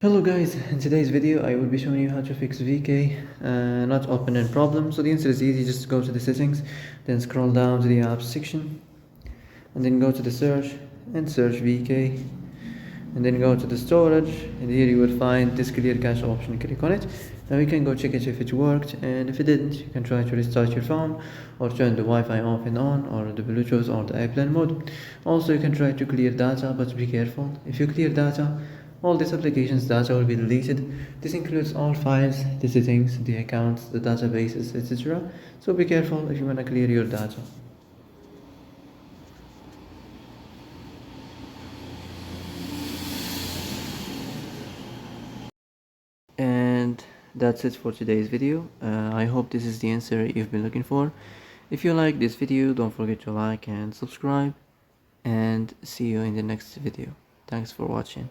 Hello guys, in today's video I will be showing you how to fix VK not opening problem. So the answer is easy, just go to the settings, then scroll down to the apps section, and then go to the search and search VK, and then go to the storage, and here you will find this clear cache option. Click on it. Now you can go check it if it worked, and if it didn't, you can try to restart your phone or turn the Wi-Fi off and on, or the Bluetooth or the airplane mode. Also you can try to clear data, but be careful. If you clear data, all this application's data will be deleted. This includes all files, the settings, the accounts, the databases, etc. So be careful if you want to clear your data. And that's it for today's video. I hope this is the answer you've been looking for. If you like this video, don't forget to like and subscribe, and see you in the next video. Thanks for watching.